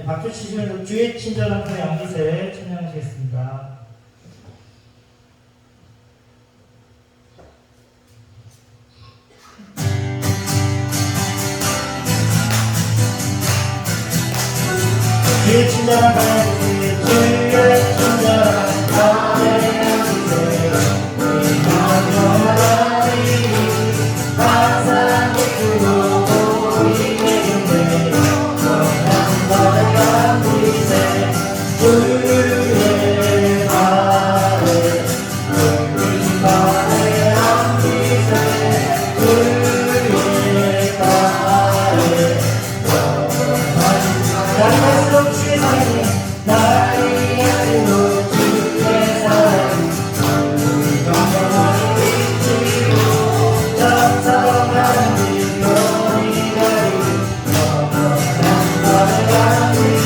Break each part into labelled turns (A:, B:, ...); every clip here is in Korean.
A: 박수 치시면서 주의 친절한 분의 양기세 찬양하시겠습니다. 주의 친절한 분의 주의 친절한 분의 양기세 항상 기쁘고 우리의 경배 주의 아래 우리 발에 안기세 주의 아래 날이 갈수록 주의 사랑이 날이 갈수록 주의 사랑이 우리 건강을 비치고 정성한 빛으로 이가리고 영원한 발에 안기세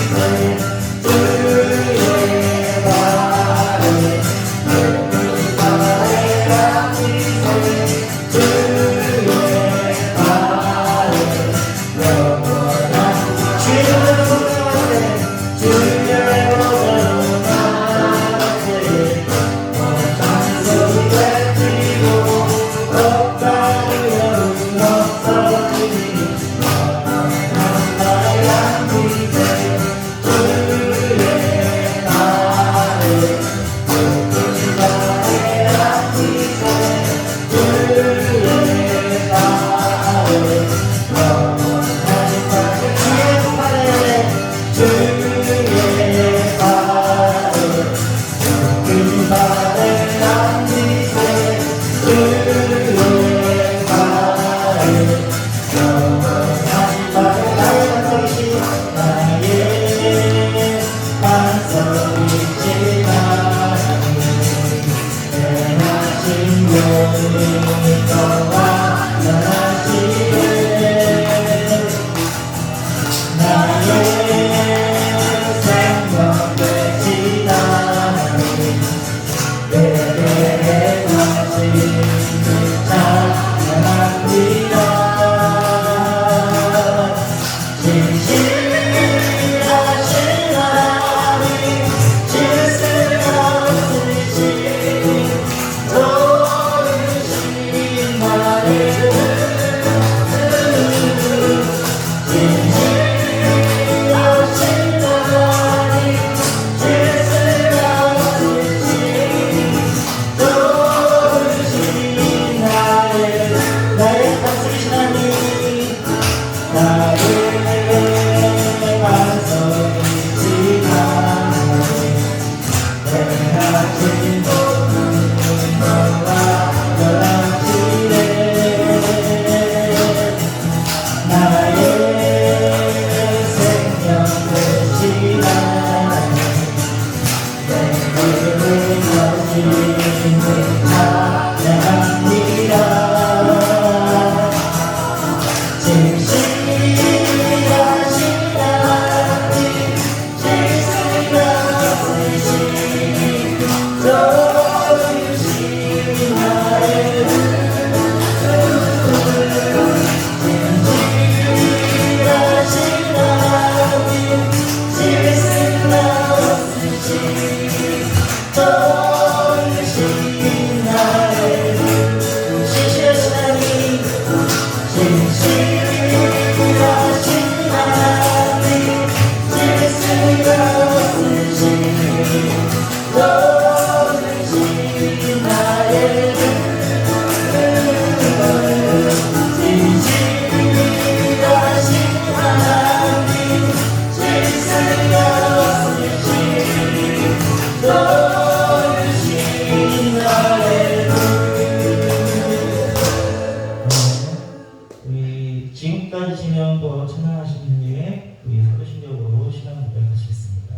A: 지금까지 진행도 찬양하신 뒤에 우리 서도신경으로 신앙 고백하시겠습니다.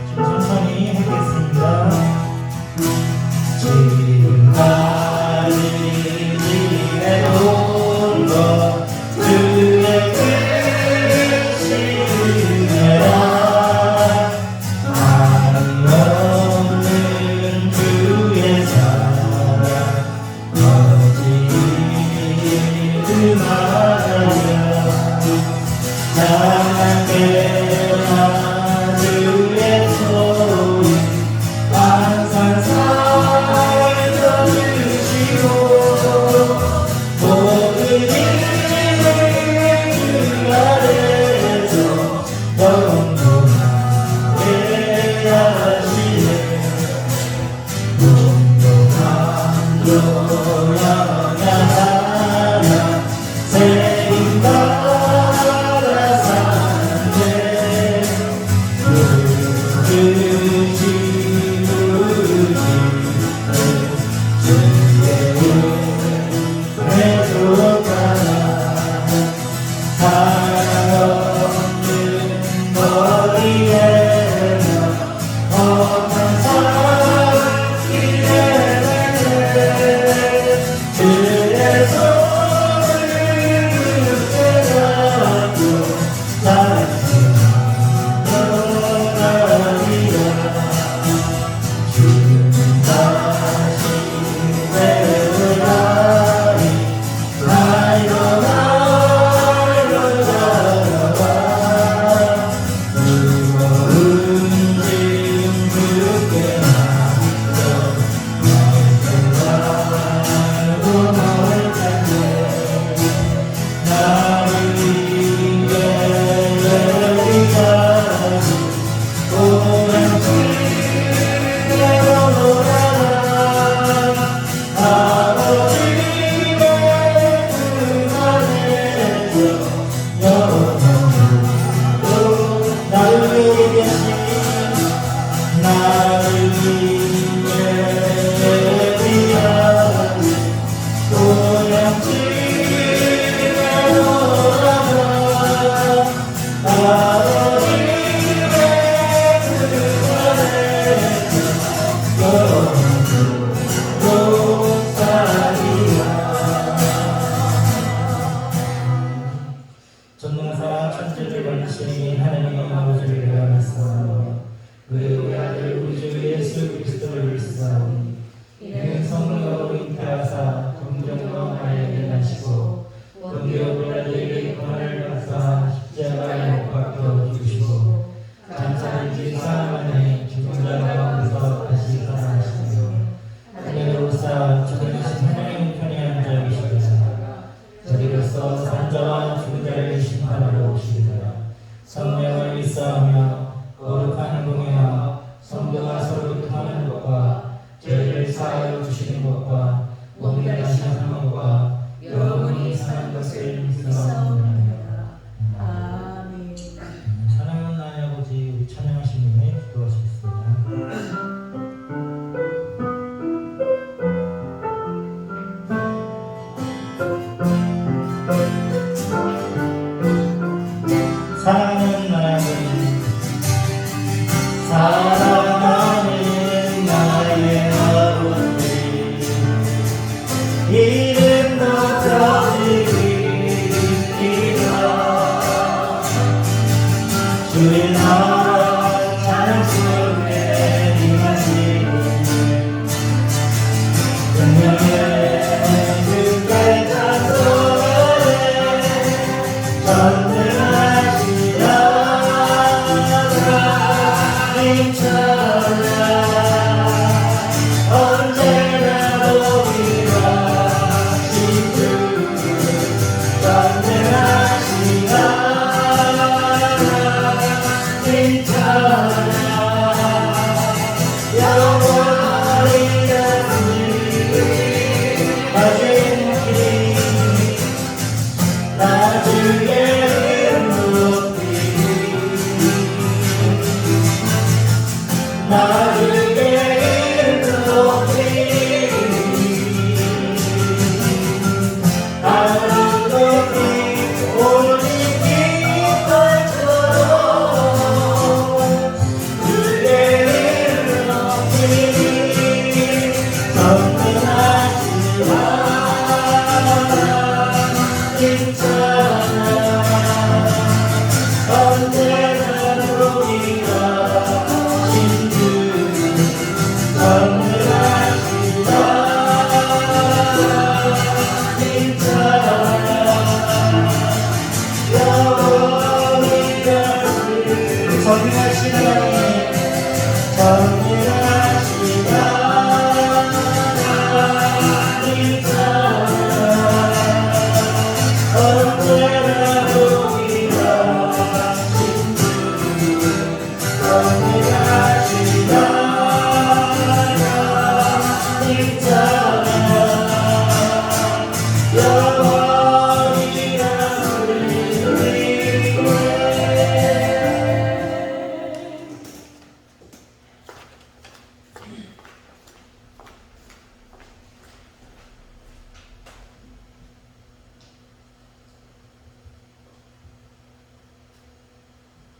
A: 좀 천천히 하겠습니다. 지금까지 지내온 것 주의 크신 은혜라 한없는 주의 사랑 거짓을 말하여 나게나 주의 소리 항상 살려주시고 모든 일을 주 아래서 영원하게 하시네 운동한 요양한 하나 세임받아 사는데 부르시 주의 은혜 좋다나 사랑 없는 거리에나 험한 산길에 주의 손을 붙잡고 살아가리라 주님 다시 외로라니 나이로 걸어와 무거운 짐 굳게 안겨 날고 널 찾네 나를 위해 여기까지 오랜 시간으로 놀아라 아버지의 품 안에서 영원으로 나를 위해 계신 나를 위해 예비하니 오랜 시간으로 놀아라 아버지의 품 안에서 영원으로 살리라 전능사 천지를 만드신 하나님 아버지를 위하였사오니 그의 아들 우리 주 예수 그리스도를 믿사오니 이는 성령으로 잉태하사 동정과 마리아에게 나시고 본디오 빌라도에게 고난을 받사 십자가에 못 박혀 죽으시고 장사된 지 사흘 만에 죽은 자 가운데서 다시 살아나시며 하늘에 오사 주권하신 하나님 편에 앉아 계시리라 저리로서 산 자와 죽은 자를 심판하러 오시리라 성령을 믿사오며 거룩한 공예와 성도가 서로 교통하는 것과 죄를 사하여 주시는 것과 몸이 다시 사는 것과 영원히 사는 것을 믿사옵나이다.
B: 아멘.
A: 사랑하는 나의 아버지 우리 찬양하신 분에 기도하시겠습니다. 사랑하는 나의 아버지 사랑하는 나의 아버지 이름 높여드리리라 주의 나라 찬양 속에 임하시니 운명의 끝까지 다소에 전능하시라 하나님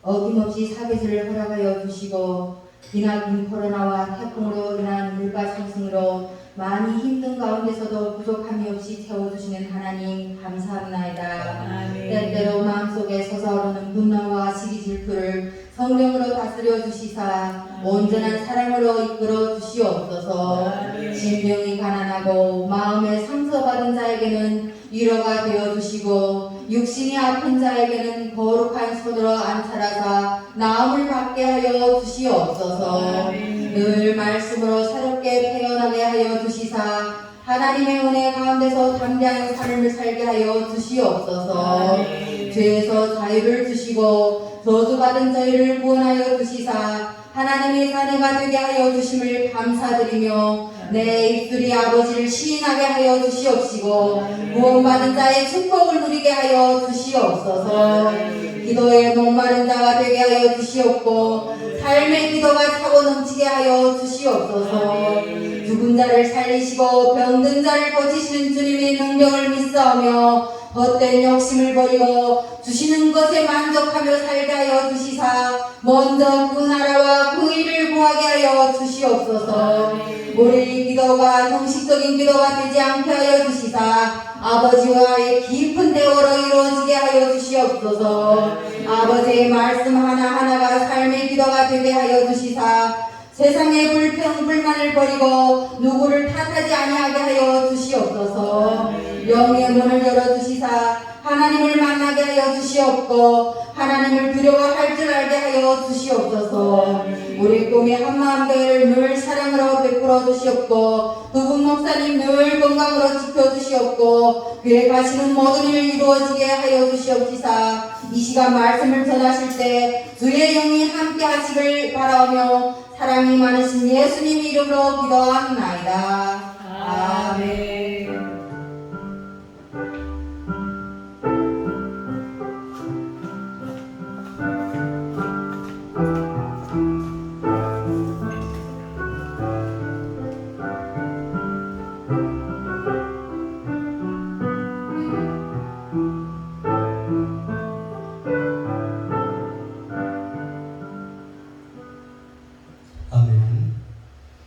B: 어김없이 사계절을 허락하여 주시고 기나긴 코로나와 태풍으로 인한 물가 상승으로 많이 힘든 가운데서도 부족함이 없이 채워주시는 하나님 감사합나이다. 때때로 마음속에 솟아오르는 분노와 시기 질투를 성령으로 다스려 주시사 온전한 사랑으로 이끌어 주시옵소서. 신령이 가난하고 마음에 상처받은 자에게는 위로가 되어 주시고 육신이 아픈 자에게는 거룩한 손으로 안찰하사 나음을 받게 하여 주시옵소서. 늘 말씀으로 새롭게 태어나게 하여 주시사 하나님의 은혜 가운데서 담대한 삶을 살게 하여 주시옵소서. 죄에서 자유를 주시고 저주받은 저희를 구원하여 주시사 하나님의 자녀가 되게 하여 주심을 감사드리며 내 입술이 아버지를 시인하게 하여 주시옵시고 구원받은 자의 축복을 누리게 하여 주시옵소서. 기도에 목마른 자가 되게 하여 주시옵고 삶의 기도가 차고 넘치게 하여 주시옵소서. 죽은 자를 살리시고 병든 자를 고치시는 주님의 능력을 믿사오며 헛된 욕심을 버리고 주시는 것에 만족하며 살게 하여 주시사 먼저 그 나라와 그 일을 구하게 하여 주시옵소서. 우리 기도가 형식적인 기도가 되지 않게 하여 주시사 아버지와의 깊은 대화로 이루어지게 하여 주시옵소서. 아버지의 말씀 하나하나가 삶의 기도가 되게 하여 주시사 세상의 불평 불만을 버리고 누구를 탓하지 아니하게 하여 주시옵소서. 영의 문을 열어주시사 하나님을 만나게 하여 주시옵고 하나님을 두려워할 줄 알게 하여 주시옵소서. 우리 꿈의 한마음대를 늘 사랑으로 베풀어 주시옵고 두 분 목사님 늘 건강으로 지켜주시옵고 그에 가시는 모든 일 이루어지게 하여 주시옵시사 이 시간 말씀을 전하실 때 주의 영이 함께 하시길 바라오며 사랑이 많으신 예수님 이름으로 기도합나이다. 아멘.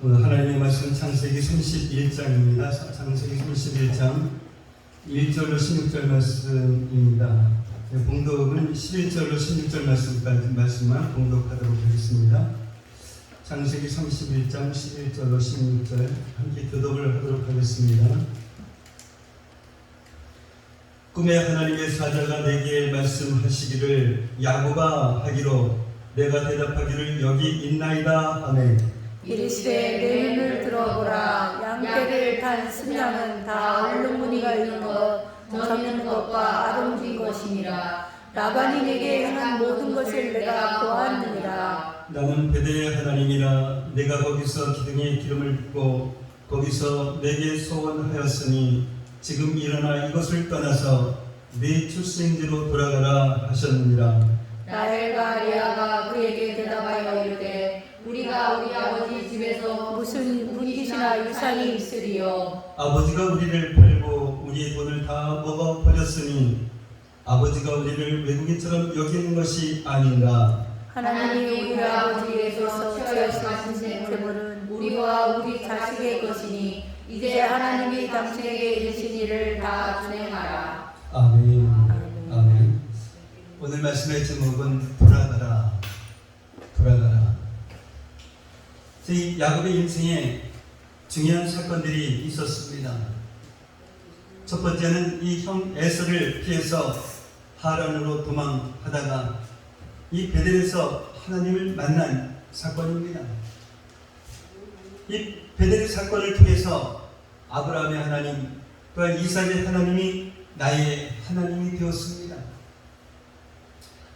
A: 하나님의 말씀 창세기 31장입니다. 창세기 31장 1절로 16절 말씀입니다. 봉독은 11절로 16절 말씀만 봉독하도록 하겠습니다. 창세기 31장 11절로 16절 함께 교독을 하도록 하겠습니다. 꿈에 하나님의 사자가 내게 말씀하시기를 야곱아 하기로 내가 대답하기를 여기 있나이다 하매
C: 이르시되 내 눈을 들어보라. 양떼를 탄 순양은 다 얼룩 무늬가 있는 것, 점있는 것과 아름진 것이니라. 라반이 내게 행한 모든 것을 내가 보았느니라.
A: 나는 베델의 하나님이라. 내가 거기서 기둥에 기름을 붓고 거기서 내게 소원하였으니 지금 일어나 이것을 떠나서 네 출생지로 돌아가라 하셨느니라.
B: 라헬과 리아가 그에게 대답하여 이르되 우리가 우리
C: 무슨 분깃이나 유산이 있으리요.
D: 아버지가 우리를 팔고 우리의 돈을 다 먹어버렸으니 아버지가 우리를 외국인처럼 여기는 것이 아닌가.
C: 하나님이 우리 아버지에게서 취하신 재물은 우리와 우리 자식의 것이니 이제 하나님이 당신에게 이르신 일을 다 준행하라.
D: 아멘.
C: 아멘.
D: 아멘. 오늘 말씀의 제목은 돌아가라. 돌아가라. 저희 야곱의 인생에 중요한 사건들이 있었습니다. 첫 번째는 이 형 에서를 피해서 하란으로 도망하다가 이 베델에서 하나님을 만난 사건입니다. 이 베델의 사건을 통해서 아브라함의 하나님 또한 이삭의 하나님이 나의 하나님이 되었습니다.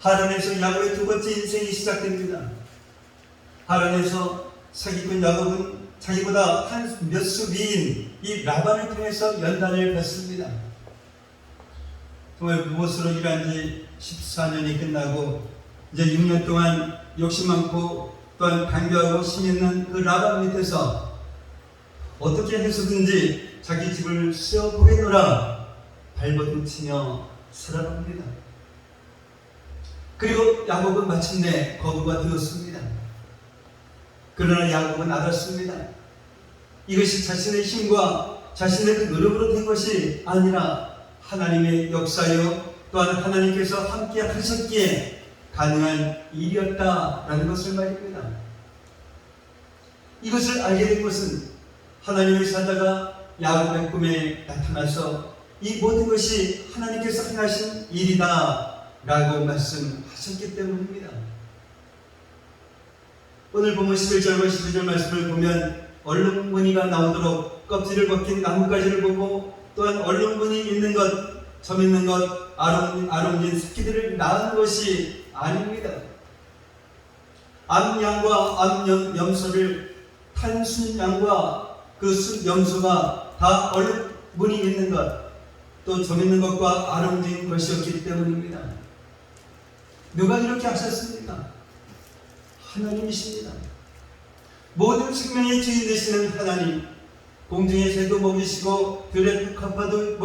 D: 하란에서 야곱의 두 번째 인생이 시작됩니다. 하란에서 사기꾼 야곱은 자기보다 한 몇 수 위인 이 라반을 통해서 연단을 받습니다. 정말 무엇으로 일한 지 14년이 끝나고 이제 6년 동안 욕심 많고 또한 강교하고 힘있는 그 라반 밑에서 어떻게 해서든지 자기 집을 세워보겠노라 발버둥 치며 살아갑니다. 그리고 야곱은 마침내 거부가 되었습니다. 그러나 야곱은 알았습니다. 이것이 자신의 힘과 자신의 그 노력으로 된 것이 아니라 하나님의 역사요 또한 하나님께서 함께 하셨기에 가능한 일이었다라는 것을 말입니다. 이것을 알게 된 것은 하나님의 사자가 야곱의 꿈에 나타나서 이 모든 것이 하나님께서 행하신 일이다 라고 말씀하셨기 때문입니다. 오늘 보면 11절과 12절 말씀을 보면 얼룩무늬가 나오도록 껍질을 벗긴 나뭇가지를 보고 또한 얼룩무늬 있는 것, 점 있는 것, 아롱진 새끼들을 낳은 것이 아닙니다. 암양과 암염소를 탄 순양과 그 순염소가 다 얼룩무늬 있는 것, 또 점 있는 것과 아롱진 것이었기 때문입니다. 누가 이렇게 하셨습니까? 하나님이십니다. 모든 생명의 주인 되시는 하나님, 공중의 새도 먹이시고 들의 kap파도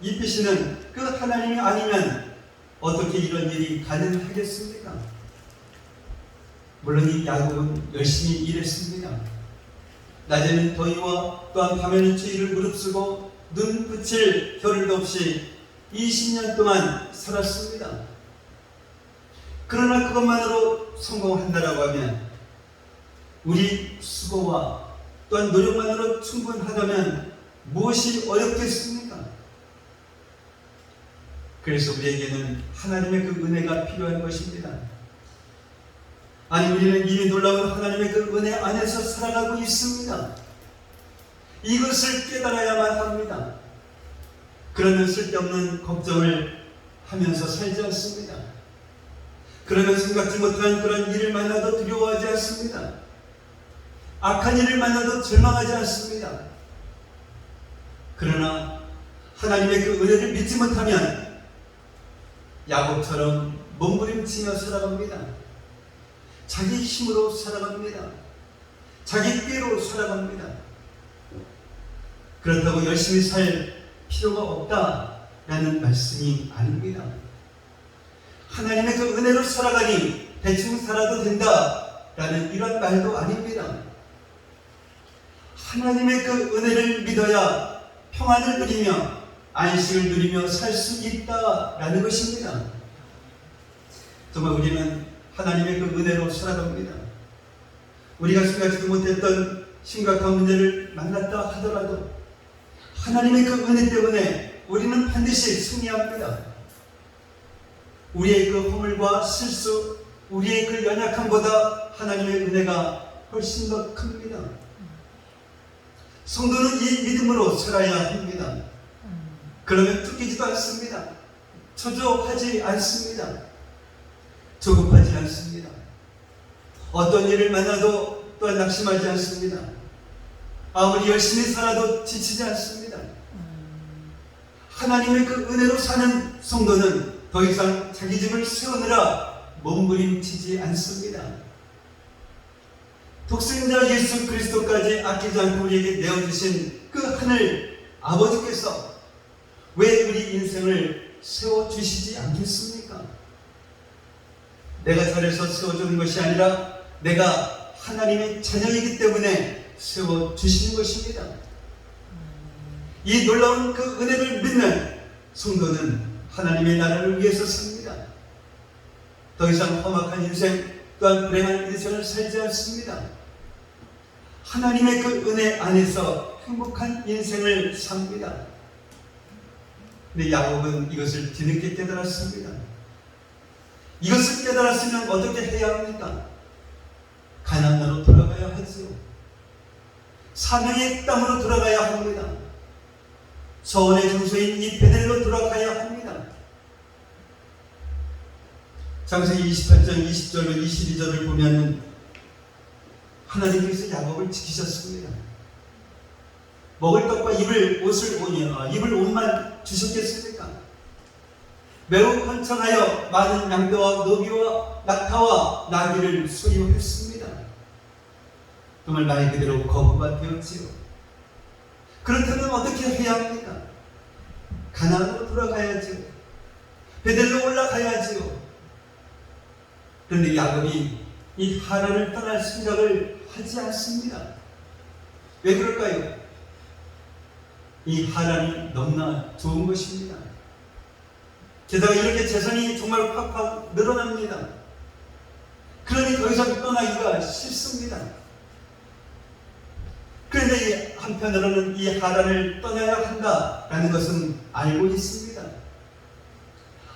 D: 입히시는 그 하나님이 아니면 어떻게 이런 일이 가능하겠습니까? 물론 이 야곱은 열심히 일했습니다. 낮에는 더위와 또한 밤에는 추위를 무릅쓰고 눈 붙일 겨를도 없이 20년 동안 살았습니다. 그러나 그것만으로 성공한다라고 하면 우리 수고와 또한 노력만으로 충분하다면 무엇이 어렵겠습니까? 그래서 우리에게는 하나님의 그 은혜가 필요한 것입니다. 아니 우리는 이미 놀라운 하나님의 그 은혜 안에서 살아가고 있습니다. 이것을 깨달아야만 합니다. 그러면 쓸데없는 걱정을 하면서 살지 않습니다. 그러면 생각지 못한 그런 일을 만나도 두려워하지 않습니다. 악한 일을 만나도 절망하지 않습니다. 그러나 하나님의 그 은혜를 믿지 못하면 야곱처럼 몸부림치며 살아갑니다. 자기 힘으로 살아갑니다. 자기 꾀로 살아갑니다. 그렇다고 열심히 살 필요가 없다라는 말씀이 아닙니다. 하나님의 그 은혜로 살아가니 대충 살아도 된다라는 이런 말도 아닙니다. 하나님의 그 은혜를 믿어야 평안을 누리며 안식을 누리며 살 수 있다라는 것입니다. 정말 우리는 하나님의 그 은혜로 살아갑니다. 우리가 생각지도 못했던 심각한 문제를 만났다 하더라도 하나님의 그 은혜 때문에 우리는 반드시 승리합니다. 우리의 그 허물과 실수, 우리의 그 연약함보다 하나님의 은혜가 훨씬 더 큽니다. 성도는 이 믿음으로 살아야 합니다. 그러면 쫓기지도 않습니다. 초조하지 않습니다. 조급하지 않습니다. 어떤 일을 만나도 또한 낙심하지 않습니다. 아무리 열심히 살아도 지치지 않습니다. 하나님의 그 은혜로 사는 성도는 더 이상 자기 집을 세우느라 몸부림치지 않습니다. 독생자 예수 그리스도까지 아끼지 않고 우리에게 내어주신 그 하늘 아버지께서 왜 우리 인생을 세워주시지 않겠습니까? 내가 잘해서 세워주는 것이 아니라 내가 하나님의 자녀이기 때문에 세워주시는 것입니다. 이 놀라운 그 은혜를 믿는 성도는 하나님의 나라를 위해서 삽니다. 더 이상 험악한 인생 또한 불행한 인생을 살지 않습니다. 하나님의 그 은혜 안에서 행복한 인생을 삽니다. 근데 야곱은 이것을 뒤늦게 깨달았습니다. 이것을 깨달았으면 어떻게 해야 합니까? 가나안으로 돌아가야 하지요. 사명의 땅으로 돌아가야 합니다. 서원의 장소인 이 베델로 돌아가야 합니다. 창세기 28장 20절로 22절을 보면 하나님께서 야곱을 지키셨습니다. 먹을 떡과 입을 옷만 주셨겠습니까? 매우 번창하여 많은 양떼와 노비와 낙타와 나귀를 소유했습니다. 정말 말 그대로 거부가 되었지요. 그렇다면 어떻게 해야 합니까? 가나안으로 돌아가야지요. 베델로 올라가야지요. 그런데 야곱이 이 하란을 떠날 생각을 하지 않습니다. 왜 그럴까요? 이 하란이 너무나 좋은 것입니다. 게다가 이렇게 재산이 정말 팍팍 늘어납니다. 그러니 더 이상 떠나기가 싫습니다. 그런데 한편으로는 이 하란을 떠나야 한다라는 것은 알고 있습니다.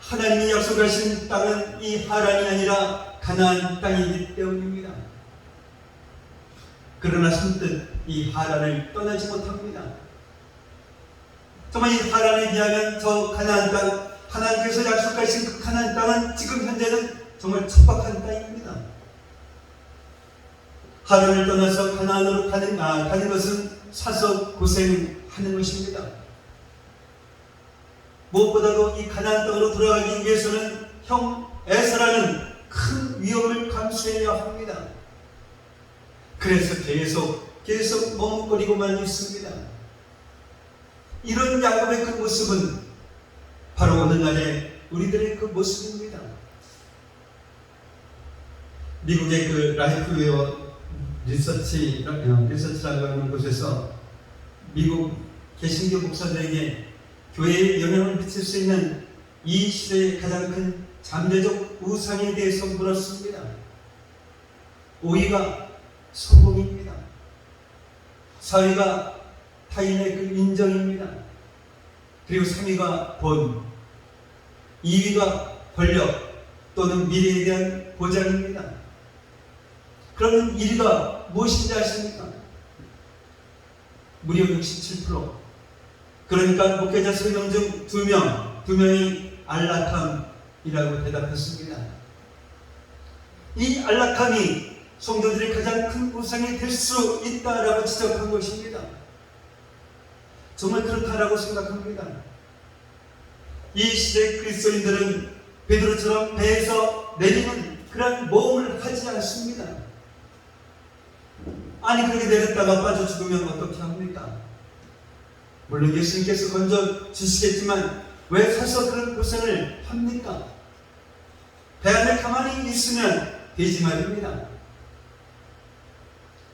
D: 하나님이 약속하신 땅은 이 하란이 아니라 가나안 땅이기 때문입니다. 그러나 선뜻 이 하란을 떠나지 못합니다. 정말 이 하란에 비하면 저 가나안 땅, 하나님께서 약속하신 그 가나안 땅은 지금 현재는 정말 척박한 땅입니다. 하란을 떠나서 가나안으로 가는 것은 사서 고생하는 것입니다. 무엇보다도 이 가나안 땅으로 돌아가기 위해서는 형 에서라는 큰 위험을 감수해야 합니다. 그래서 계속 머뭇거리고만 있습니다. 이런 야곱의 그 모습은 바로 오늘날의 우리들의 그 모습입니다. 미국의 그 라이프웨어 리서치라고 하는 곳에서 미국 개신교 목사들에게 교회에 영향을 미칠 수 있는 이 시대의 가장 큰 잠재적 우상에 대해서 물었습니다. 5위가 성공입니다. 4위가 타인의 그 인정입니다. 그리고 3위가 돈, 2위가 권력 또는 미래에 대한 보장입니다. 그러면 1위가 무엇인지 아십니까? 무려 67%. 그러니까 목회자 3명 중 2명이 안락함이라고 대답했습니다. 이 안락함이 성도들의 가장 큰 우상이 될 수 있다라고 지적한 것입니다. 정말 그렇다라고 생각합니다. 이 시대 그리스도인들은 베드로처럼 배에서 내리는 그런 모험을 하지 않습니다. 아니 그렇게 내렸다가 빠져 죽으면 어떻게 합니까? 물론 예수님께서 건져 주시겠지만 왜 사서 그런 고생을 합니까? 배 안에 가만히 있으면 되지 말입니다.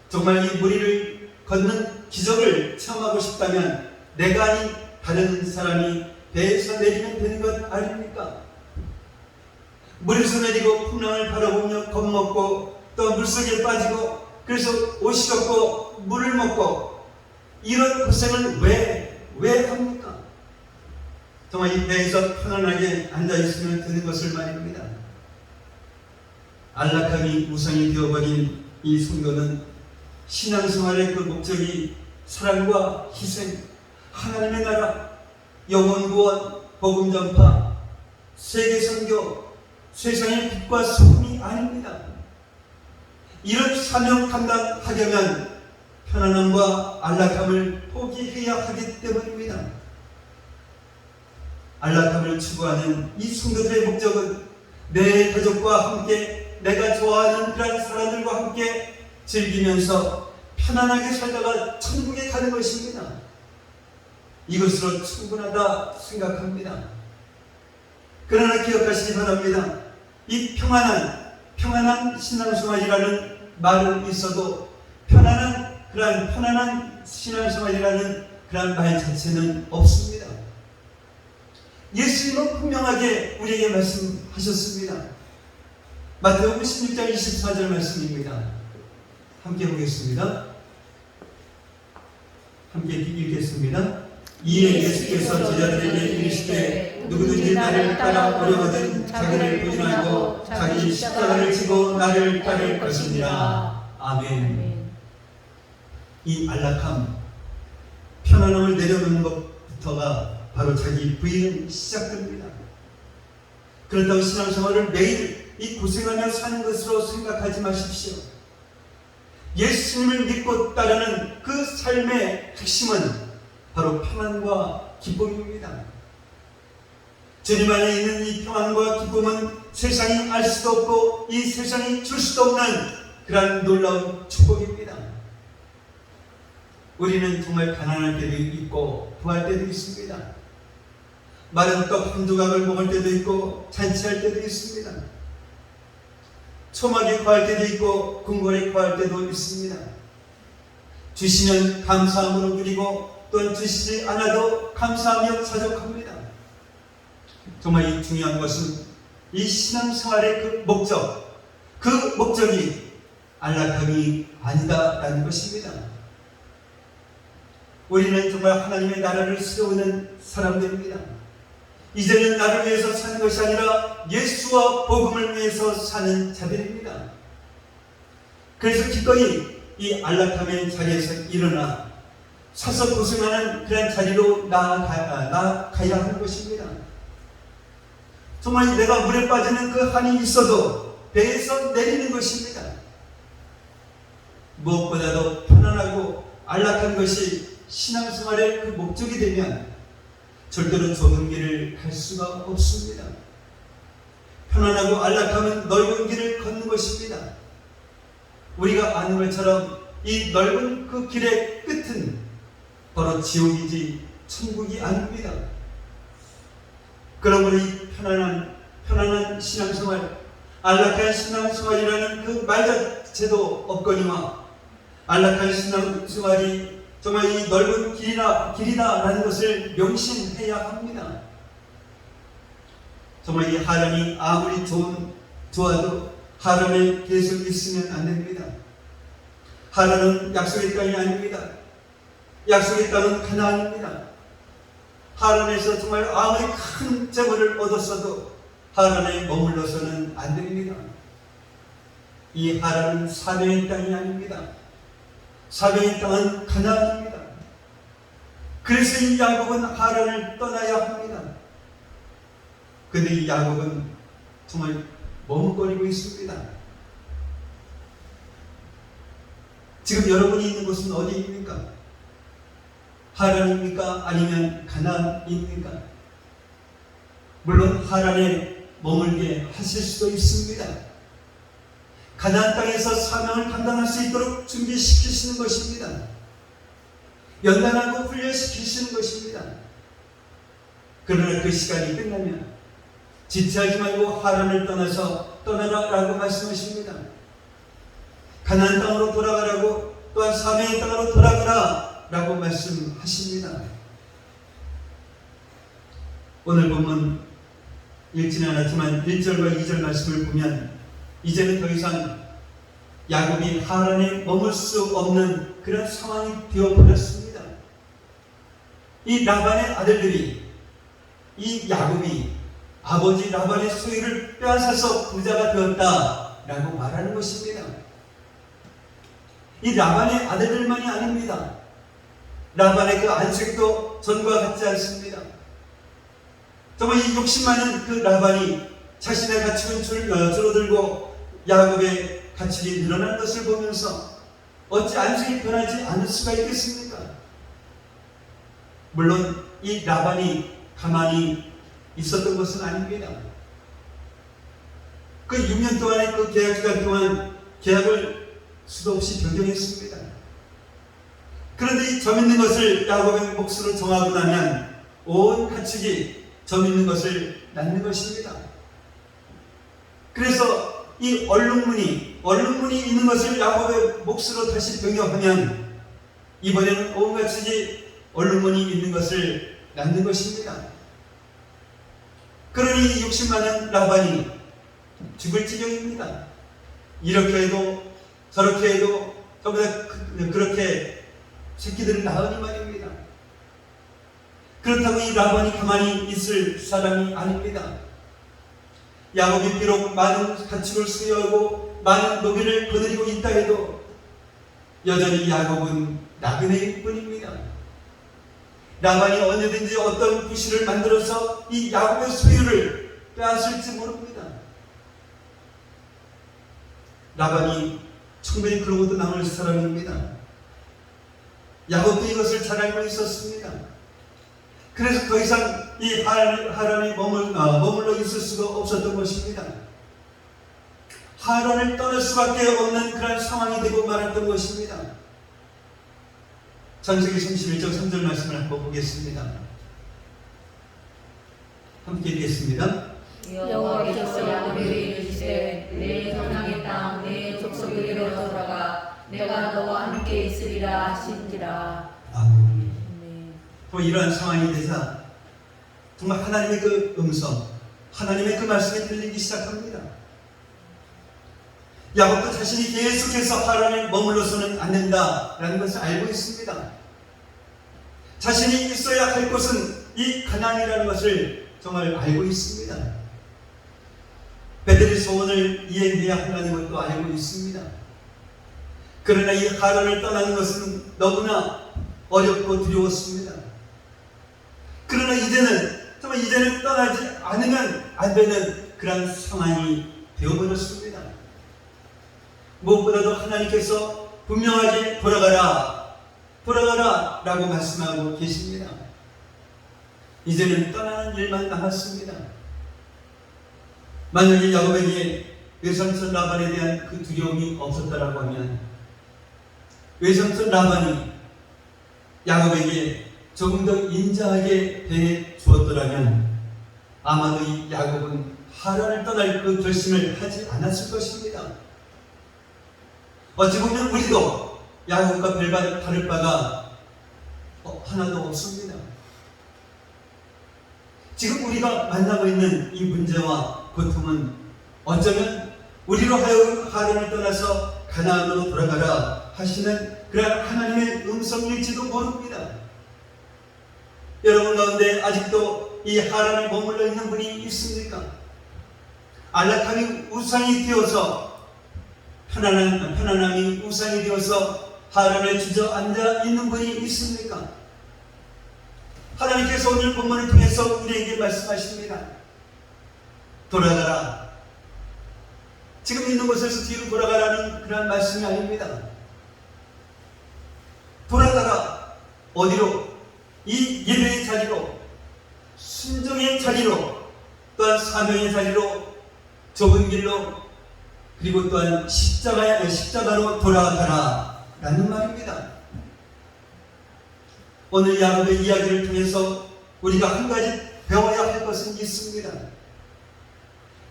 D: 정말 이 무리를 걷는 기적을 체험하고 싶다면 내가 아닌 다른 사람이 배에서 내리면 되는 것 아닙니까? 물에서 내리고 풍랑을 바라보며 겁먹고 또 물속에 빠지고 그래서 옷이 젖고 물을 먹고 이런 고생을 왜 합니까? 정말 이 배에서 편안하게 앉아있으면 되는 것을 말입니다. 안락함이 우상이 되어버린 이 성도는 신앙생활의 그 목적이 사랑과 희생, 하나님의 나라, 영혼 구원, 복음 전파, 세계 선교, 세상의 빛과 소금이 아닙니다. 이런 사명 감당하려면 편안함과 안락함을 포기해야 하기 때문입니다. 안락함을 추구하는 이 성도들의 목적은 내 가족과 함께 내가 좋아하는 그런 사람들과 함께 즐기면서 편안하게 살다가 천국에 가는 것입니다. 이것으로 충분하다 생각합니다. 그러나 기억하시기 바랍니다. 이 평안한 신앙생활이라는 말은 있어도 편안한 신앙생활이라는 그런 말 자체는 없습니다. 예수님은 분명하게 우리에게 말씀하셨습니다. 마태복음 16장 24절 말씀입니다. 함께 보겠습니다. 함께 읽겠습니다. 이에 예수께서 제자들에게 이르시되 누구든지 나를 따라 오려거든 자기를 부인하고 자기 십자가를 지고 나를 따를 것이니라. 아멘. 이 안락함, 편안함을 내려놓는 것부터가 바로 자기 부인은 시작됩니다. 그렇다고 신앙생활을 매일 이 고생하며 사는 것으로 생각하지 마십시오. 예수님을 믿고 따르는 그 삶의 핵심은 바로 평안과 기쁨입니다. 주님 안에 있는 이 평안과 기쁨은 세상이 알 수도 없고 이 세상이 줄 수도 없는 그런 놀라운 축복입니다. 우리는 정말 가난할 때도 있고 부할 때도 있습니다. 마른 떡 한두 각을 먹을 때도 있고 잔치할 때도 있습니다. 초막에 구할 때도 있고 궁궐에 구할 때도 있습니다. 주시면 감사함으로 누리고 또한 주시지 않아도 감사하며 자족합니다. 정말 이 중요한 것은 이 신앙생활의 그 목적이 안락함이 아니다라는 것입니다. 우리는 정말 하나님의 나라를 세우는 사람들입니다. 이제는 나를 위해서 사는 것이 아니라 예수와 복음을 위해서 사는 자들입니다. 그래서 기꺼이 이 안락함의 자리에서 일어나 서서 고생하는 그런 자리로 나아가야 하는 것입니다. 정말 내가 물에 빠지는 그 한이 있어도 배에서 내리는 것입니다. 무엇보다도 편안하고 안락한 것이 신앙생활의 그 목적이 되면 절대로 좁은 길을 갈 수가 없습니다. 편안하고 안락함은 넓은 길을 걷는 것입니다. 우리가 아는 것처럼 이 넓은 그 길의 끝은 바로 지옥이지 천국이 아닙니다. 그러므로 이 편안한 신앙생활, 안락한 신앙생활이라는 그 말 자체도 없거니와 안락한 신앙생활이 정말 이 넓은 길이다라는 것을 명심해야 합니다. 정말 이 하란이 아무리 좋아도 하란에 계속 있으면 안 됩니다. 하란은 약속의 땅이 아닙니다. 약속의 땅은 가나안입니다. 하란에서 정말 아무리 큰 재물을 얻었어도 하란에 머물러서는 안 됩니다. 이 하란은 사명의 땅이 아닙니다. 사명의 땅은 가나안입니다. 그래서 이 야곱은 하란을 떠나야 합니다. 그런데 이 야곱은 정말 머뭇거리고 있습니다. 지금 여러분이 있는 곳은 어디입니까? 하란입니까? 아니면 가나안입니까? 물론 하란에 머물게 하실 수도 있습니다. 가나안 땅에서 사명을 감당할 수 있도록 준비시키시는 것입니다. 연단하고 훈련시키시는 것입니다. 그러나 그 시간이 끝나면 지체하지 말고 하란을 떠나라라고 말씀하십니다. 가나안 땅으로 돌아가라고, 또한 사명의 땅으로 돌아가라라고 말씀하십니다. 오늘 본문 읽지는 않았지만 1절과 2절 말씀을 보면 이제는 더 이상 야곱이 하란에 머물 수 없는 그런 상황이 되어버렸습니다. 이 라반의 아들들이 이 야곱이 아버지 라반의 소유를 빼앗아서 부자가 되었다라고 말하는 것입니다. 이 라반의 아들들만이 아닙니다. 라반의 그 안색도 전과 같지 않습니다. 정말 이 욕심 많은 그 라반이 자신의 가축은 줄어들고 야곱의 가축이 늘어난 것을 보면서 어찌 안색이 변하지 않을 수가 있겠습니까? 물론 이 라반이 가만히 있었던 것은 아닙니다. 그 6년 동안의 그 계약 기간 동안 계약을 수도 없이 변경했습니다. 그런데 이 점 있는 것을 야곱의 몫으로 정하고 나면 온 가축이 점 있는 것을 낳는 것입니다. 그래서 이 얼룩무늬 있는 것을 야곱의 몫으로 다시 변경하면 이번에는 온 가축이 얼룩무늬 있는 것을 낳는 것입니다. 그러니 욕심 많은 라반이 죽을 지경입니다. 이렇게 해도 저렇게 해도 전부 다 그렇게 새끼들을 낳으니 말입니다. 그렇다고 이 라반이 가만히 있을 사람이 아닙니다. 야곱이 비록 많은 가축을 수여하고 많은 노비를 거느리고 있다 해도 여전히 야곱은 나그네일 뿐입니다. 라반이 언제든지 어떤 부시를 만들어서 이 야곱의 소유를 빼앗을지 모릅니다. 라반이 충분히 그러고도 남을 사람입니다. 야곱도 이것을 잘 알고 있었습니다. 그래서 더 이상 이 하란에 머물러 있을 수가 없었던 것입니다. 하란을 떠날 수밖에 없는 그런 상황이 되고 말았던 것입니다. 창세기 31장 3절 말씀을 한번 보겠습니다. 함께 읽겠습니다.
C: 여호와께서 야곱에게 이르시되 내 전향의 땅 내 족속에게로 돌아가 내가 너와 함께 있으리라 하신지라.
D: 아멘.
C: 네.
D: 또 이러한 상황이 되자 정말 하나님의 그 음성, 하나님의 그 말씀이 들리기 시작합니다. 야곱도 자신이 계속해서 하란에 머물러서는 안 된다라는 것을 알고 있습니다. 자신이 있어야 할 곳은 이 가나안이라는 것을 정말 알고 있습니다. 베델의 소원을 이행해야 한다는 것도 알고 있습니다. 그러나 이 하란을 떠나는 것은 너무나 어렵고 두려웠습니다. 그러나 이제는 떠나지 않으면 안 되는 그런 상황이 되어버렸습니다. 무엇보다도 하나님께서 분명하게 돌아가라 라고 말씀하고 계십니다. 이제는 떠나는 일만 남았습니다. 만약에 야곱에게 외삼촌 라반에 대한 그 두려움이 없었다라고 하면, 외삼촌 라반이 야곱에게 조금 더 인자하게 대해 주었더라면 아마도 이 야곱은 하란을 떠날 그 결심을 하지 않았을 것입니다. 어찌 보면 우리도 야곱과 별반 다를 바가 하나도 없습니다. 지금 우리가 만나고 있는 이 문제와 고통은 어쩌면 우리로 하여금 하란을 떠나서 가나안으로 돌아가라 하시는 그런 하나님의 음성일지도 모릅니다. 여러분 가운데 아직도 이 하란에 머물러 있는 분이 있습니까? 안락함이 우상이 되어서 편안함이 우상이 되어서 하란에 주저앉아 있는 분이 있습니까? 하나님께서 오늘 본문을 통해서 우리에게 말씀하십니다. 돌아가라. 지금 있는 곳에서 뒤로 돌아가라는 그런 말씀이 아닙니다. 돌아가라. 어디로? 이 예배의 자리로, 순종의 자리로, 또한 사명의 자리로, 좁은 길로, 그리고 또한 십자가로 돌아가라 라는 말입니다. 오늘 야곱의 이야기를 통해서 우리가 한 가지 배워야 할 것은 있습니다.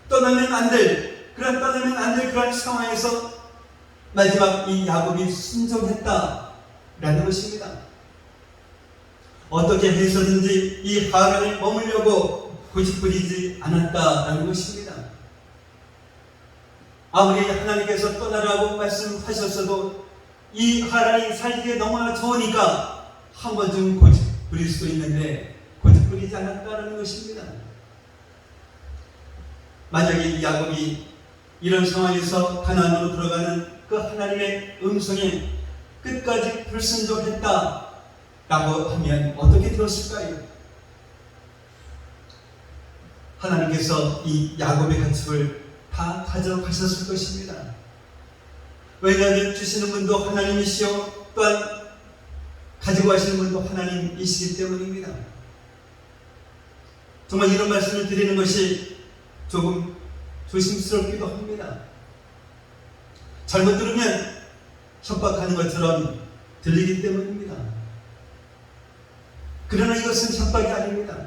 D: 떠나면 안 될 그런 상황에서 마지막 이 야곱이 순종했다라는 것입니다. 어떻게 해서든지 이 하란에 머물려고 고집부리지 않았다라는 것입니다. 아무리 하나님께서 떠나라고 말씀하셨어도 이 하란이 살기에 너무나 좋으니까 한 번쯤 고집부릴 수도 있는데 고집부리지 않았다는 것입니다. 만약에 야곱이 이런 상황에서 가나안으로 들어가는 그 하나님의 음성에 끝까지 불순종했다라고 하면 어떻게 되었을까요? 하나님께서 이 야곱의 가축을 다 가져가셨을 것입니다. 왜냐하면 주시는 분도 하나님이시요 또한 가지고 가시는 분도 하나님이시기 때문입니다. 정말 이런 말씀을 드리는 것이 조금 조심스럽기도 합니다. 잘못 들으면 협박하는 것처럼 들리기 때문입니다. 그러나 이것은 협박이 아닙니다.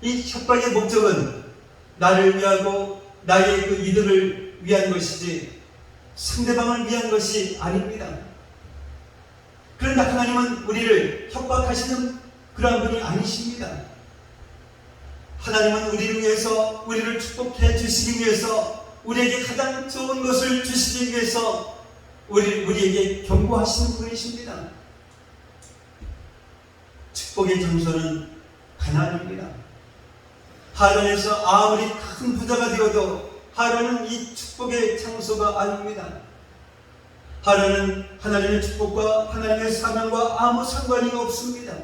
D: 이 협박의 목적은 나를 위하고 나의 그 이득을 위한 것이지 상대방을 위한 것이 아닙니다. 그런데 하나님은 우리를 협박하시는 그러한 분이 아니십니다. 하나님은 우리를 위해서, 우리를 축복해 주시기 위해서, 우리에게 가장 좋은 것을 주시기 위해서 우리에게 경고하시는 분이십니다. 축복의 장소는 가나안입니다. 하란에서 아무리 큰 부자가 되어도 하란은 이 축복의 장소가 아닙니다. 하란은 하나님의 축복과 하나님의 사명과 아무 상관이 없습니다.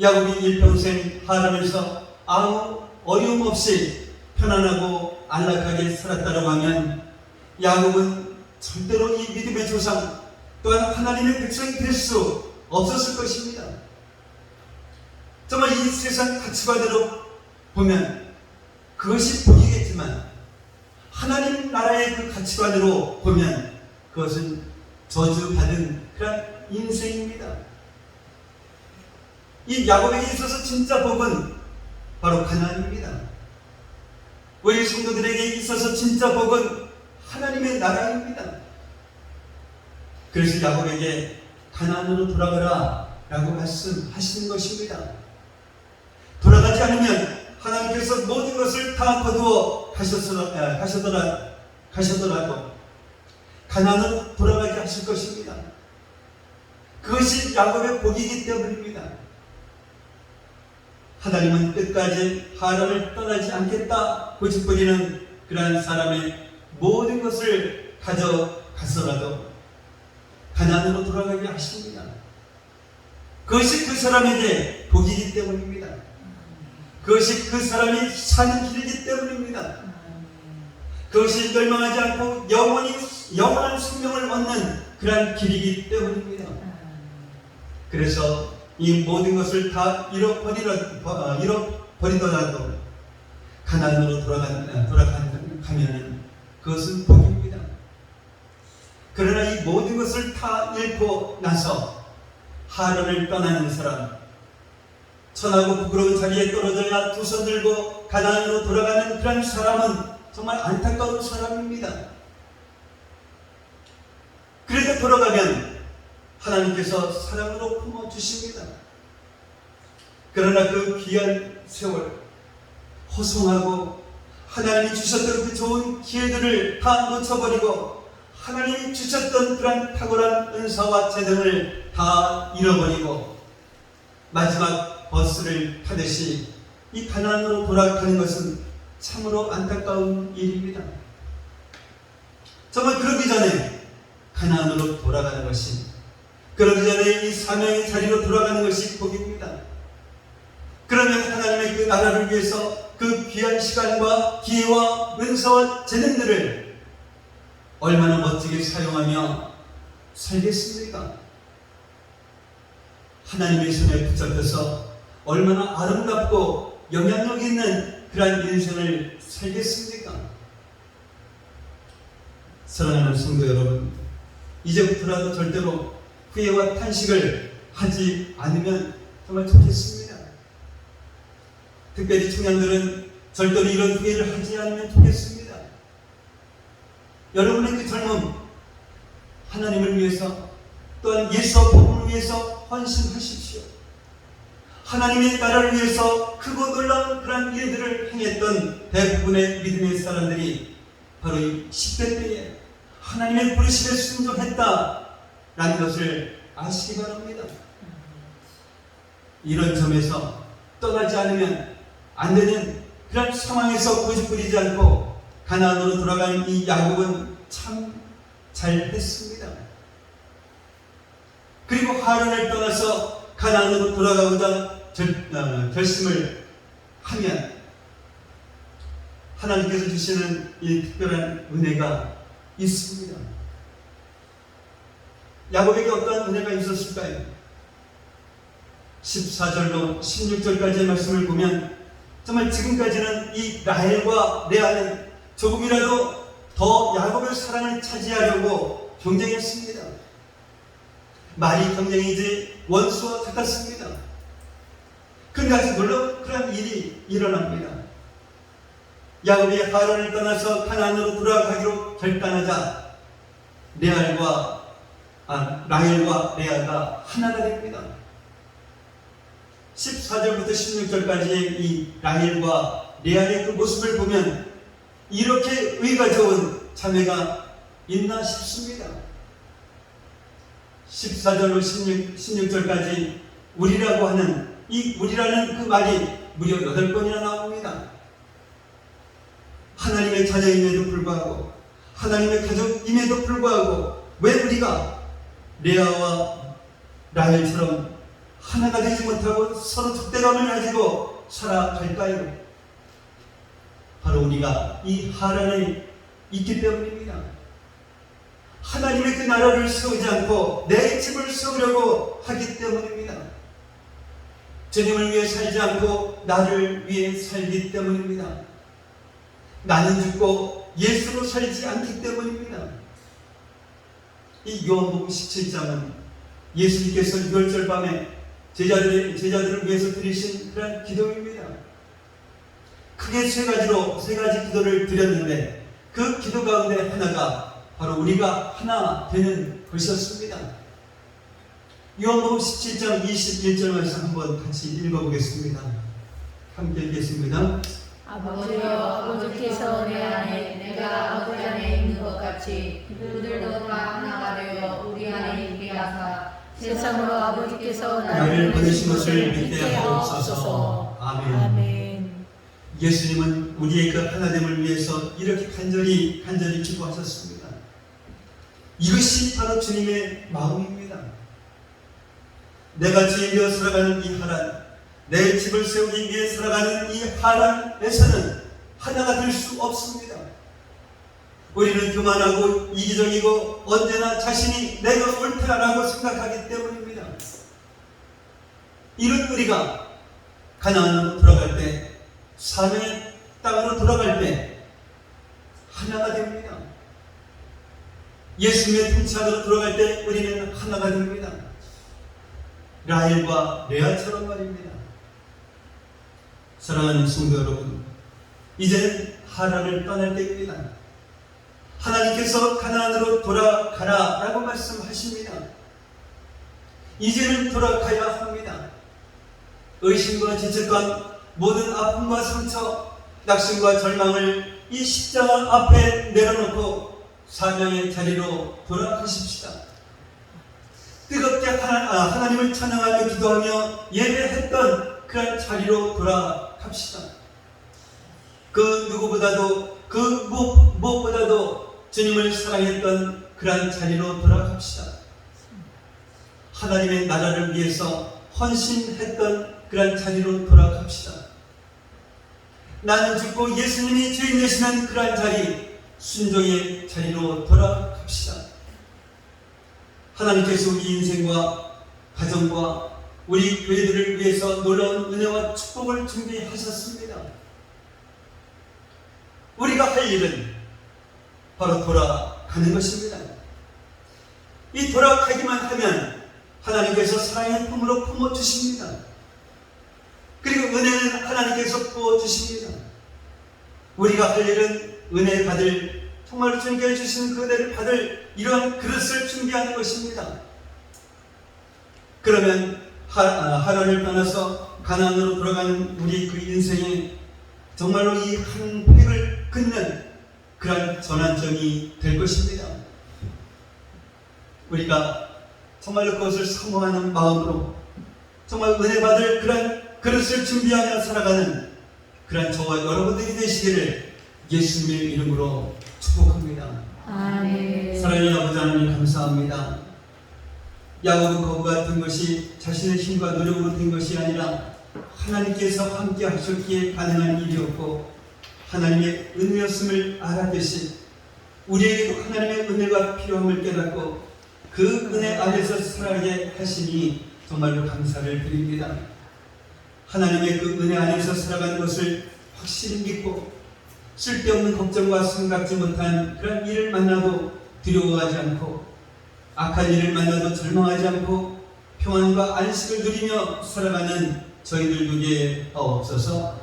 D: 야곱이 일평생 하란에서 아무 어려움 없이 편안하고 안락하게 살았다고 하면 야곱은 절대로 이 믿음의 조상 또한 하나님의 백성이 될 수 없었을 것입니다. 정말 이 세상 가치관대로 보면 그것이 복이겠지만 하나님 나라의 그 가치관으로 보면 그것은 저주받은 그런 인생입니다. 이 야곱에게 있어서 진짜 복은 바로 가나안입니다. 우리 성도들에게 있어서 진짜 복은 하나님의 나라입니다. 그래서 야곱에게 가나안으로 돌아가라 라고 말씀하시는 것입니다. 돌아가지 않으면 하나님께서 모든 것을 다 거두어 가셔더라도 가나안으로 돌아가게 하실 것입니다. 그것이 야곱의 복이기 때문입니다. 하나님은 끝까지 하란을 떠나지 않겠다 고집부리는 그러한 사람의 모든 것을 가져가서라도 가나안으로 돌아가게 하십니다. 그것이 그 사람에게 복이기 때문입니다. 그것이 그 사람이 사는 길이기 때문입니다. 그것이 멸망하지 않고 영원한 생명을 얻는 그러한 길이기 때문입니다. 그래서 이 모든 것을 다 잃어버리더라도 가나안으로 돌아가면 그것은 복입니다. 그러나 이 모든 것을 다 잃고 나서 하란을 떠나는 사람, 천하고 부끄러운 자리에 떨어져야 두 손 들고 가나안으로 돌아가는 그런 사람은 정말 안타까운 사람입니다. 그래도 돌아가면 하나님께서 사랑으로 품어주십니다. 그러나 그 귀한 세월, 허송하고 하나님이 주셨던 그 좋은 기회들을 다 놓쳐버리고 하나님이 주셨던 그런 탁월한 은사와 재능을 다 잃어버리고 마지막 버스를 타듯이 이 가나안으로 돌아가는 것은 참으로 안타까운 일입니다. 정말 그러기 전에 가나안으로 돌아가는 것이, 그러기 전에 이 사명의 자리로 돌아가는 것이 복입니다. 그러면 하나님의 그 나라를 위해서 그 귀한 시간과 기회와 은사와 재능들을 얼마나 멋지게 사용하며 살겠습니까? 하나님의 손에 붙잡혀서 얼마나 아름답고 영향력 있는 그러한 인생을 살겠습니까? 사랑하는 성도 여러분, 이제부터라도 절대로 후회와 탄식을 하지 않으면 정말 좋겠습니다. 특별히 청년들은 절대로 이런 후회를 하지 않으면 좋겠습니다. 여러분의 그 젊음, 하나님을 위해서 또한 예수와 복음을 위해서 헌신하십시오. 하나님의 나라를 위해서 크고 놀라운 그런 일들을 행했던 대부분의 믿음의 사람들이 바로 이 10대 때에 하나님의 부르심에 순종했다라는 것을 아시기 바랍니다. 이런 점에서 떠나지 않으면 안 되는 그런 상황에서 고집부리지 않고 가나안으로 돌아간 이 야곱은 참 잘했습니다. 그리고 하란을 떠나서 가나안으로 돌아가고자 결심을 하면 하나님께서 주시는 이 특별한 은혜가 있습니다. 야곱에게 어떠한 은혜가 있었을까요? 14절로 16절까지의 말씀을 보면 정말 지금까지는 이 라헬과 레아는 조금이라도 더 야곱의 사랑을 차지하려고 경쟁했습니다. 말이 경쟁이지 원수와 같았습니다. 그런데 아주 놀라운 그런 일이 일어납니다. 야곱이 하란을 떠나서 가나안으로 돌아가기로 결단하자 라헬과 레아가 하나가 됩니다. 14절부터 16절까지의 이 라헬과 레아의 그 모습을 보면 이렇게 의가 좋은 자매가 있나 싶습니다. 14절로 16절까지 우리라고 하는 이 우리라는 그 말이 무려 8번이나 나옵니다. 하나님의 자녀임에도 불구하고, 하나님의 가족임에도 불구하고 왜 우리가 레아와 라헬처럼 하나가 되지 못하고 서로 적대감을 가지고 살아갈까요? 바로 우리가 이 하란에 있기 때문입니다. 하나님의 그 나라를 세우지 않고 내 집을 세우려고 하기 때문입니다. 주님을 위해 살지 않고 나를 위해 살기 때문입니다. 나는 죽고 예수로 살지 않기 때문입니다. 이 요한복음 17장은 예수님께서 유월절 밤에 제자들을 위해서 드리신 그런 기도입니다. 크게 세 가지 기도를 드렸는데 그 기도 가운데 하나가 바로 우리가 하나 되는 것이었습니다. 요한복음 17장 21절 말씀 한번 같이 읽어보겠습니다. 함께 읽겠습니다.
C: 아버지여, 아버지께서 내 안에 내가 아버지 안에 있는 것 같이 그들도 다 하나가 되어 우리 안에 있게 하사 세상으로 아버지께서
D: 나를 보내신 것을 믿게 하옵소서. 아멘. 예수님은 우리의 그 하나됨을 위해서 이렇게 간절히 기도하셨습니다. 이것이 바로 주님의 마음입니다. 내가 주인 되어 살아가는 이 하란, 내 집을 세우기 위해 살아가는 이 하란에서는 하나가 될 수 없습니다. 우리는 교만하고 이기적이고 언제나 자신이 내가 옳다라고 생각하기 때문입니다. 이런 우리가 가나안으로 돌아갈 때, 사명의 땅으로 돌아갈 때 하나가 됩니다. 예수님의 통치 안으로 돌아갈 때 우리는 하나가 됩니다. 라헬과 레아처럼 말입니다. 사랑하는 성도 여러분, 이제는 하란을 떠날 때입니다. 하나님께서 가나안으로 돌아가라 라고 말씀하십니다. 이제는 돌아가야 합니다. 의심과 죄책감, 모든 아픔과 상처, 낙심과 절망을 이 십자가 앞에 내려놓고 사명의 자리로 돌아가십시다. 뜨겁게 하나님을 찬양하며 기도하며 예배했던 그런 자리로 돌아갑시다. 그 누구보다도 그 무엇보다도 주님을 사랑했던 그런 자리로 돌아갑시다. 하나님의 나라를 위해서 헌신했던 그런 자리로 돌아갑시다. 나는 죽고 예수님이 주인 되시는 그런 자리, 순종의 자리로 돌아갑시다. 하나님께서 우리 인생과 가정과 우리 교회들을 위해서 놀라운 은혜와 축복을 준비하셨습니다. 우리가 할 일은 바로 돌아가는 것입니다. 이 돌아가기만 하면 하나님께서 사랑의 품으로 품어주십니다. 그리고 은혜는 하나님께서 부어주십니다. 우리가 할 일은 은혜 받을, 정말 주님께 주신 그 은혜를 받을 이러한 그릇을 준비하는 것입니다. 그러면 하란을 떠나서 가나안으로 돌아가는 우리 그 인생에 정말로 이 한 획을 긋는 그런 전환점이 될 것입니다. 우리가 정말로 그것을 사모하는 마음으로 정말 은혜 받을 그런 그릇을 준비하며 살아가는 그런 저와 여러분들이 되시기를 예수님의 이름으로 축복합니다.
C: 아멘.
D: 사랑하는 아버지 하나님 감사합니다. 야곱은 거부 같은 것이 자신의 힘과 노력으로 된 것이 아니라 하나님께서 함께 하셨기에 가능한 일이었고 하나님의 은혜였음을 알았듯이 우리에게도 하나님의 은혜가 필요함을 깨닫고 그 은혜 안에서 살아가게 하시니 정말로 감사를 드립니다. 하나님의 그 은혜 안에서 살아가는 것을 확실히 믿고 쓸데없는 걱정과 생각지 못한 그런 일을 만나도 두려워하지 않고 악한 일을 만나도 절망하지 않고 평안과 안식을 누리며 살아가는 저희들 중에 없어서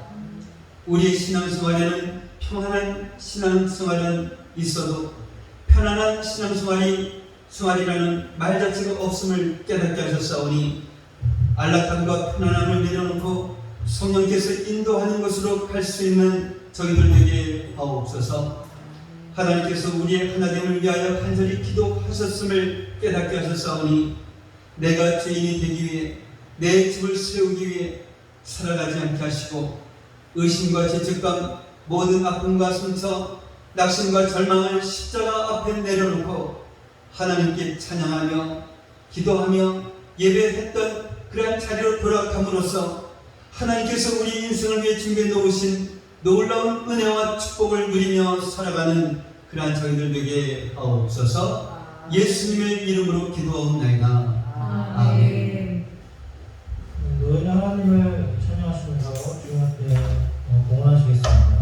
D: 우리의 신앙생활에는 평안한 신앙생활은 있어도 편안한 신앙생활이라는 말 자체가 없음을 깨닫게 하셨사오니 안락함과 편안함을 내려놓고 성령께서 인도하는 것으로 갈 수 있는 저희들에게 하옵소서. 하나님께서 우리의 하나됨을 위하여 간절히 기도하셨음을 깨닫게 하셨사오니 내가 죄인이 되기 위해 내 집을 세우기 위해 살아가지 않게 하시고 의심과 죄책감, 모든 아픔과 상처, 낙심과 절망을 십자가 앞에 내려놓고 하나님께 찬양하며 기도하며 예배했던 그러한 자리로 돌아감으로써 하나님께서 우리 인생을 위해 준비해 놓으신 놀라운 은혜와 축복을 누리며 살아가는 그러한 저희들 되게 하옵소서. 예수님의 이름으로 기도하옵나이다. 아멘.
A: 노인 하나님을 찬양하시면서 주님한테 봉헌하시겠습니다.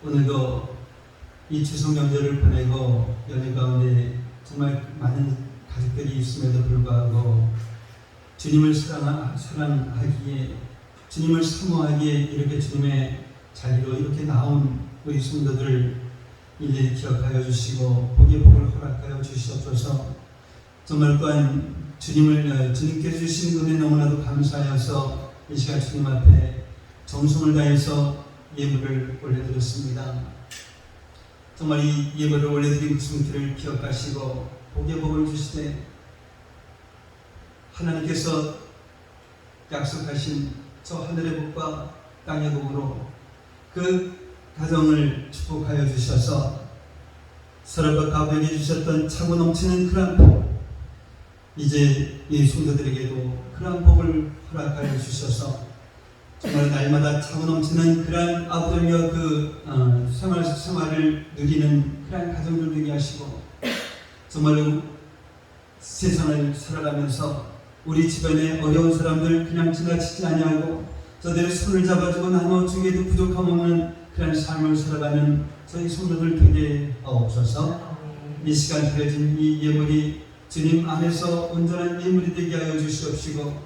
D: 오늘도 이 추석 명절을 보내고 연휴 가운데 정말 많은 가족들이 있음에도 불구하고 주님을 사랑하기에 주님을 사모하기에 이렇게 주님의 자리로 이렇게 나온 우리 성도들 일일이 기억하여 주시고 복의 복을 허락하여 주시옵소서. 정말 또한 주님께 주신 은혜 너무나도 감사하여서 이 시간 주님 앞에 정성을 다해서 예물을 올려드렸습니다. 정말 이 예물을 올려드린 숨길을 기억하시고 복의 복을 주시되 하나님께서 약속하신 저 하늘의 복과 땅의 복으로 그 가정을 축복하여 주셔서 서로가 가보게 주셨던 차고 넘치는 그런 복, 이제 이 성도들에게도 그런 복을 허락하여 주셔서 정말 날마다 차고 넘치는 그런 아버지와 그 생활을 누리는 그런 가정들 되게 하시고 정말로 세상을 살아가면서 우리 집안의 어려운 사람들 그냥 지나치지 아니하고 저들의 손을 잡아주고 나눠주기에도 부족함 없는 그런 삶을 살아가는 저희 성도들 되게 없어서 이 시간 드려진 이 예물이 주님 안에서 온전한 예물이 되게 하여 주시옵시고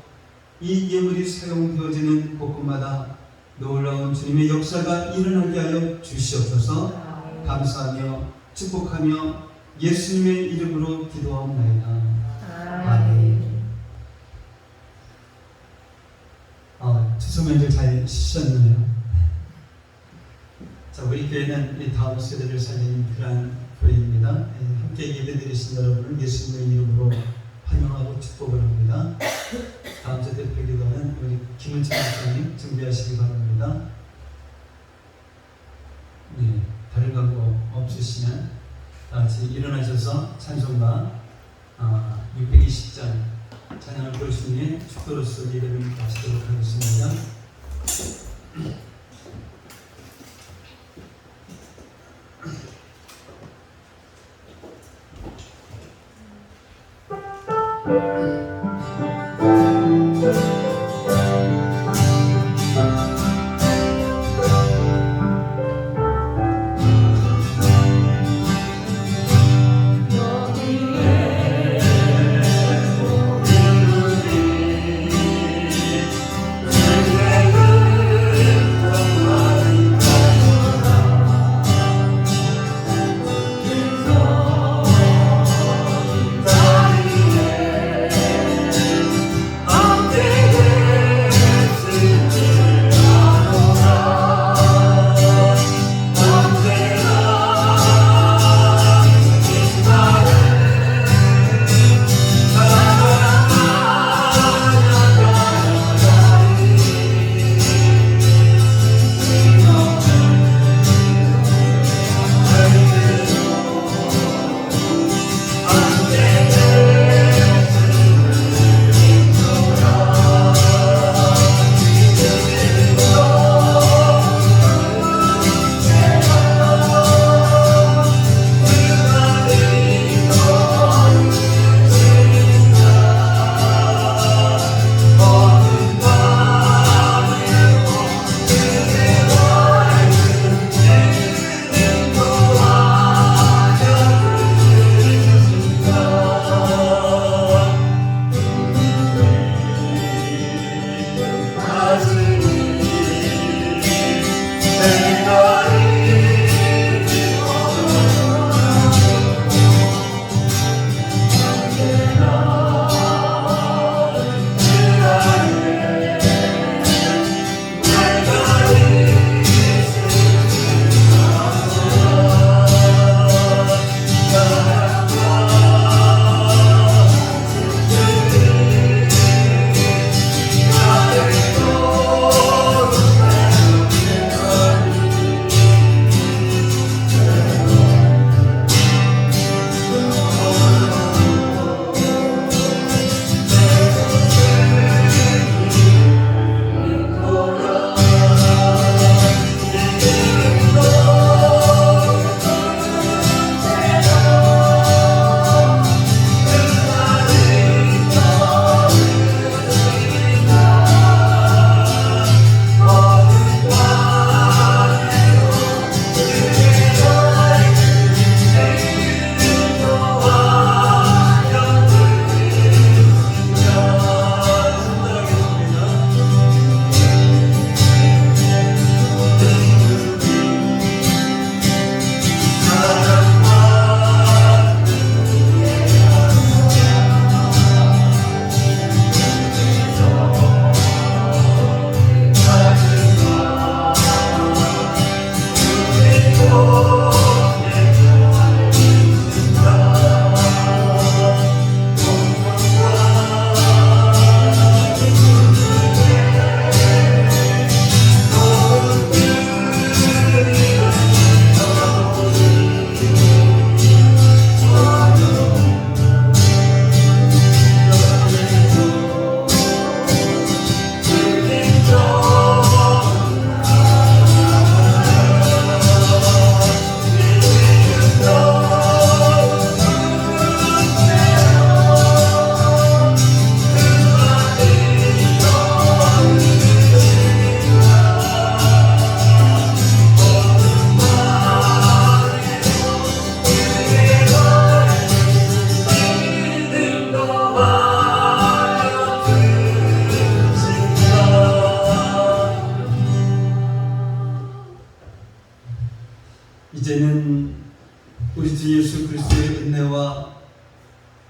D: 이 예물이 사용되어지는 곳곳마다 놀라운 주님의 역사가 일어나게 하여 주시옵소서. 감사하며 축복하며 예수님의 이름으로 기도하옵나이다.
C: 아멘.
D: 추석 명절 잘 쉬셨나요? 자, 우리 교회는 이 다음 세대를 살리는 그러한 교회입니다. 함께 예배드리신 여러분을 예수님의 이름으로 환영하고 축복을 합니다. 다음 주 대표 기도는 우리 김은철 목사님 준비하시기 바랍니다. 네, 다른 광고 없으시면 다 같이 일어나셔서 찬송가 620장 찬양을 부르시니 축도로서 예배를 마치도록 하겠습니다.
C: 여기에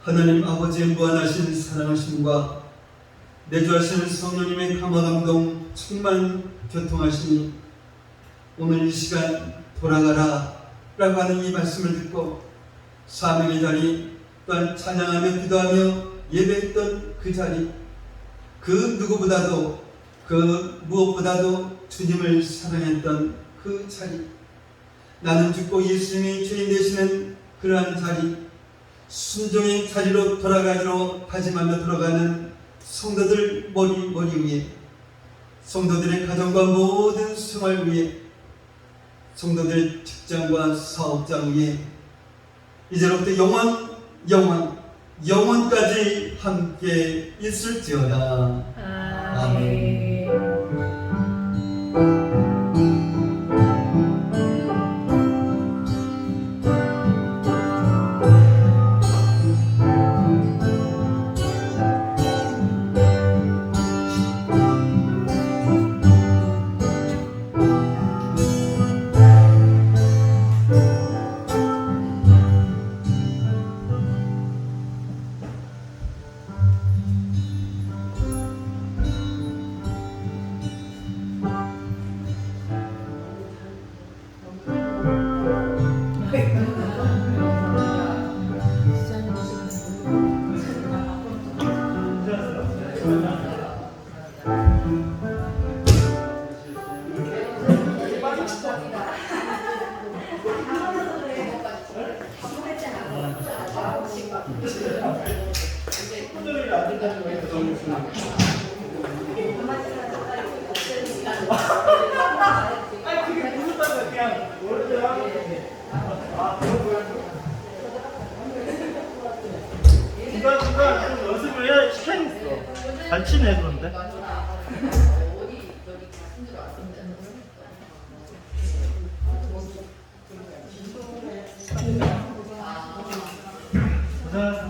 D: 하나님 아버지의 무한하신 사랑하심과 내주하시는 성령님의 감화 감동 충만 교통하심이 오늘 이 시간 돌아가라 라고 하는 이 말씀을 듣고 사명의 자리 또한 찬양하며 기도하며 예배했던 그 자리, 그 누구보다도 그 무엇보다도 주님을 사랑했던 그 자리, 나는 죽고 예수님이 주인 되시는 그러한 자리, 순종의 자리로 돌아가기로 다짐하며 들어가는 성도들 머리 위에, 성도들의 가정과 모든 생활 위에, 성도들의 직장과 사업장 위에 이제로부터 영원까지 함께 있을지어다. 아멘.
E: 중간 연습을 해야 시켜야겠어. 잘 치네 그런데.